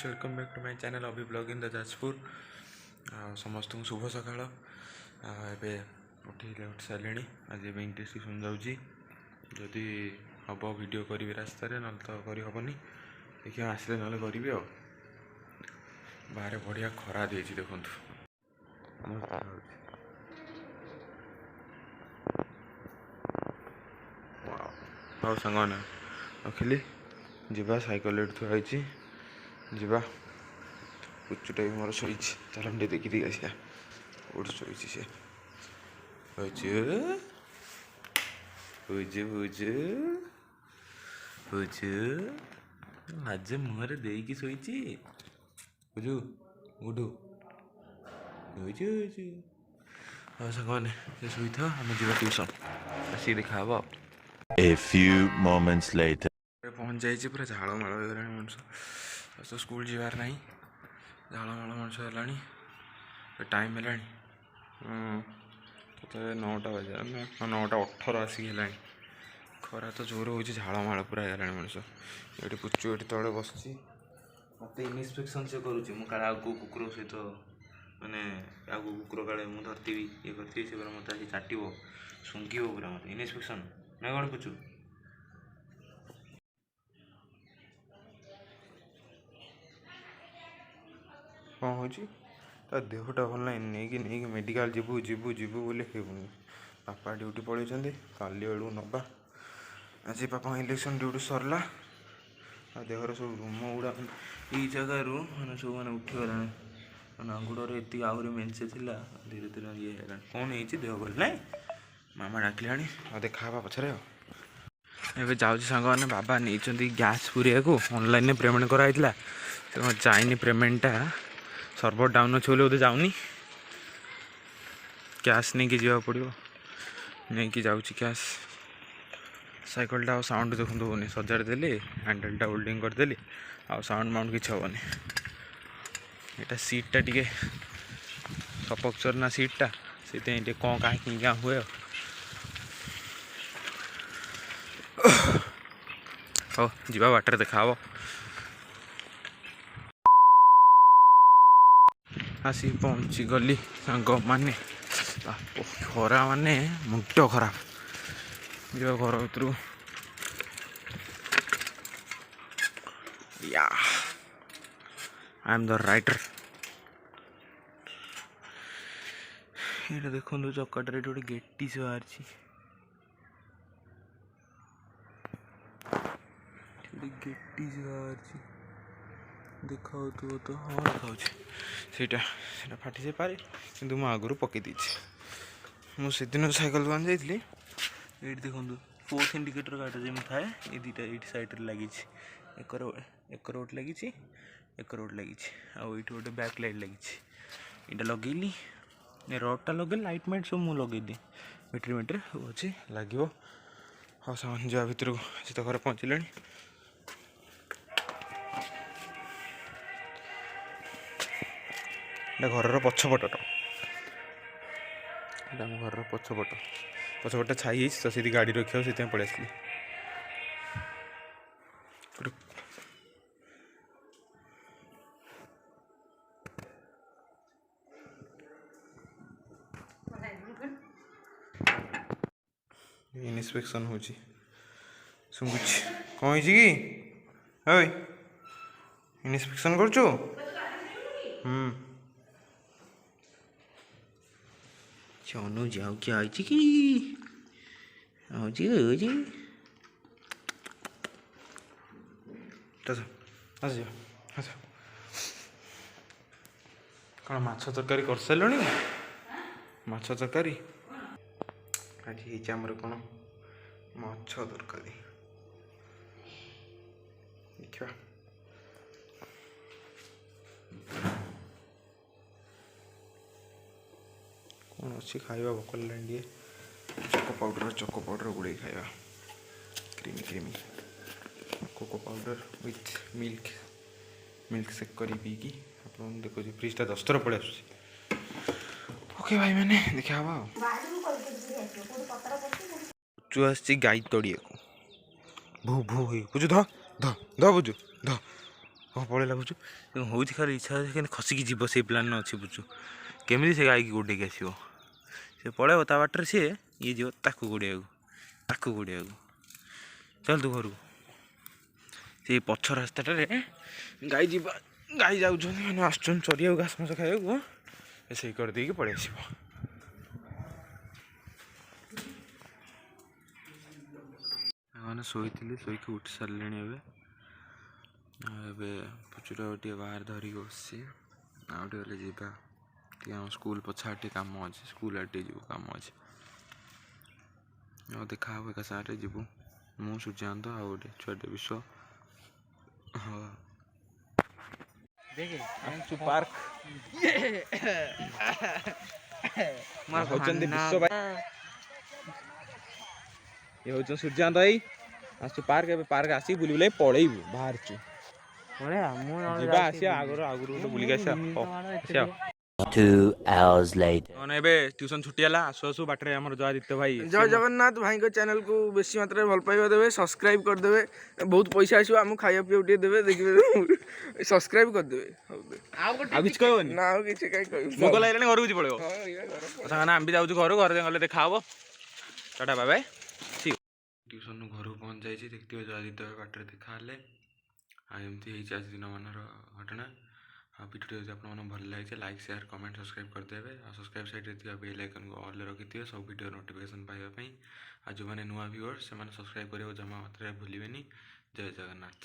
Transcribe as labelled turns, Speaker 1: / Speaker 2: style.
Speaker 1: Welcome back to my channel अभी blog in the Jajpur. समस्त शुभ सकाळ। एबे उठी सारे आज इंटरेस्टिंग जाऊँगी जदि हम वीडियो करी रास्तार ना तो करहबनी देखिए आसले ना करी बाहर बढ़िया खरा दे देखु हाँ सांग रखिली जीवा साइकेल थुआई जीवा पुचुटा भी मोर शोई चल हम देखी देखी आसिया उठ शोई सी बुझु बुझु बुझु आज मुहर देकी शोई बुझु उठू बुझु बुझु हाँ सांग शोई था आम जा ट्यूशन आसिक देखा
Speaker 2: A few moments later.
Speaker 1: पहुँच जाइए पूरा झाड़ माड़ हो गला मनुष्य तो स्कूल जीवार ना झाड़ माड़ मनुष्य है टाइम है तो 9टा बजे 9टा 18 आसिक है खरा तो जोर हो झाड़ माड़ पूरा है मनुष्य ये पुचु ये तले बस मत इन्स्पेक्शन से करुच्ची मुझे आगे कुकुर सहित मैंने आगे कुकुर काले मुझे धरती ये करती से मत आसी चाटो शुंघिब पूरा मत इन्स्पेक्शन ना कौन पुचु कौन हो देहटा भल ना नहीं मेडिकल जीवु जीवु जीवु बोले कहूनी बापा ड्यूटी पलैं काली बेलू नवा आज पापा इलेक्शन ड्यूटी सरला देहर सब रूम गुड़ा ये जगार मैंने सब मैंने उठीगला मैंने गुड़े ये आहरी मेचे थी धीरे धीरे ये कौन है देह भल ना मामा डाकिला देखा पचर एवं जाऊँ सांग मैंने बाबा नहीं गैस पूरिया को ऑनलाइन पेमेंट कराई जाइनी पेमेंटा सर्वर डाउन अच्छे बोले जाऊनी कैश नहीं कि जा पड़ो नहीं कि जाऊँ कैश साइकेलटा साउंड देखो होनी सजाड़ देली हैंडलटा होल्डिंग करदेली आ साउंड माउंड किसी हेनी यहाँ सीटा टे सपक्चर ना सीटा से कौन कहीं क्या हुए हाँ जीवा बाटर देखा आसी पहुँची गली सांग माने खरा माने मुंड खराब जो घर भर या आई एम द राइटर ये देखो चक्कटे गोटे गेटी से बाहर गेटी से बाहर देखा तो हाँ देखा फाटी से पारे कि मुझे आगुरी पकई मुझे दिन सैकेल दुकान जाइली ये देखो फोर्थ इंडिकेटर गाड़ी जमी थाए ये दुटा ये सैड लगी एक रोड लगी एक रोड लगी आउ ये गोटे बैक लाइट लगी यहाँ लगेली रडटा लगे लाइट माइट सब मुझे लगेदी बैटेरी मेटेरी सब अच्छे लगे हाँ सामान जा भितर को तो घर पहुँचले घर पछपटा आम घर पछपट छाई तो सीधी गाड़ी रखा से पड़े आसली इन्स्पेक्शन हो शुंगुच कौन कि इन्स्पेक्शन कर चनु जाऊ क्या आई कि कौन माछ तरकारी कर सारे माछ तरकारी आज आमर कौन माछ तरकारी देखा कौन अच्छी खाଇବା भोक लगे चको पाउडर गुड़े खाଇବା creamy creamy cocoa powder with milk shake करी पीकी आप देखो फ्रिजटा 10 थर पड़े आस ओके भाई मैंने देखा चु गाई तड़िया को भू भू बुझु ध ध ध बुझु ध କ'ଣ ପଳେଇଲା ବୁଝୁ ହେଉଛି ଖାଲି ଇଚ୍ଛା ଅଛି କେମିତି ଖସିକି ଯିବ ସେଇ ପ୍ଲାନ୍ ଅଛି ବୁଝୁ କେମିତି ସେ ଗାଈକି ଗୋଡ଼େଇକି ଆସିବ ସେ ପଳେଇବ ତା ବାଟରେ ସିଏ ଇଏ ଯିବ ତାକୁ ଗୋଡ଼େଇବାକୁ ଚାଲ ତୁ ଘରକୁ ସେଇ ପଛ ରାସ୍ତାଟାରେ ଗାଈ ଯାଉଛନ୍ତି ମାନେ ଆସୁଛନ୍ତି ଚରିବାକୁ ଘାସ ମାସ ଖାଇବାକୁ ସେଇ କରିଦେଇକି ପଳେଇ ଆସିବ ମାନେ ଶୋଇଥିଲି ଶୋଇକି ଉଠି ସାରିଲେଣି ଏବେ ପୁଚୁଟା ଟିକେ ବାହାରେ ଧରିକି ବସିଛି ଆଉ ଟିକେ ହେଲେ ଯିବା ଟିକେ ଆମ ସ୍କୁଲ ପଛଆଡ଼େ ଟିକେ କାମ ଅଛି ସ୍କୁଲ ଆଡ଼େ ଟିକେ ଯିବୁ କାମ ଅଛି ଆଉ ଦେଖା ହେବ ଏକା ସାଙ୍ଗରେ ଯିବୁ ମୁଁ ସୂର୍ଯ୍ୟାନ୍ତ ଆଉ ଗୋଟେ ଛୁଆଟେ ବିଶ୍ୱ ହଁ ପାର୍କ ହେଉଛନ୍ତି ବିଶ୍ୱ ଭାଇ ଇଏ ହେଉଛନ୍ତି ସୂର୍ଯ୍ୟାନ୍ତ ଭାଇ ଆସୁଛୁ ପାର୍କ ଏବେ ପାର୍କ ଆସିକି ବୁଲି ବୁଲାଇ ପଳେଇବୁ ବାହାରୁଛୁ ଯିବା ଆସିବା ଆଗରୁ ଗୋଟେ ବୁଲିକି ଆସିବା
Speaker 2: 2 hours later.
Speaker 1: ମାନେ ଏବେ ଟ୍ୟୁସନ ଛୁଟି ହେଲା ଆସୁ ବାଟରେ ଆମର ଜୟାଦିତ୍ୟ ଭାଇ
Speaker 3: ଜୟ ଜଗନ୍ନାଥ ଭାଇଙ୍କ ଚ୍ୟାନେଲକୁ ବେଶୀ ମାତ୍ରାରେ ଭଲ ପାଇବା ଦେବେ ସବସ୍କ୍ରାଇବ କରିଦେବେ ବହୁତ ପଇସା ଆସିବ ଆମକୁ ଖାଇବା ପିଇବାକୁ ଟିକେ ଦେବେ ଦେଖିବେ ସବସ୍କ୍ରାଇବ କରିଦେବେ
Speaker 1: ଆଉ କିଛି କହିବନି
Speaker 3: ନା ଆଉ କିଛି କାହିଁ କହିବୁ
Speaker 1: ଭୋକ ଲାଗିଲାଣି ଘରକୁ କିଛି ପଳେଇବ ସାଙ୍ଗମାନେ ଆମେ ବି ଯାଉଛୁ ଘରୁ ଘରେ ଗଲେ ଦେଖା ହବ ଟାଟା ବାଏ ବାଏ ଠିକ ଟ୍ୟୁସନରୁ ଘରକୁ ପହଞ୍ଚି ଯାଇଛି ଦେଖିଥିବେ ଜୟାଦିତ୍ୟ ବାଟରେ ଦେଖା ହେଲେ ଆଉ ଏମିତି ହେଇଛି ଆଜି ଦିନମାନର ଘଟଣା ଆଉ ଭିଡ଼ିଓ ଯଦି ଆପଣମାନଙ୍କୁ ଭଲ ଲାଗିଛି ଲାଇକ୍ ସେୟାର କମେଣ୍ଟ ସବସ୍କ୍ରାଇବ୍ କରିଦେବେ ଆଉ ସବସ୍କ୍ରାଇବ୍ ସାଇଡ଼୍ରେ ଥିବା ବେଲ୍ ଆଇକନ୍କୁ ଅଲ୍ରେ ରଖିଥିବେ ସବୁ ଭିଡ଼ିଓ ନୋଟିଫିକେସନ୍ ପାଇବା ପାଇଁ ଆଉ ଯେଉଁମାନେ ନୂଆ ଭିଉଅର୍ସ ସେମାନେ ସବସ୍କ୍ରାଇବ୍ କରିବାକୁ ଜମା ମାତ୍ରାରେ ଭୁଲିବେନି ଜୟ ଜଗନ୍ନାଥ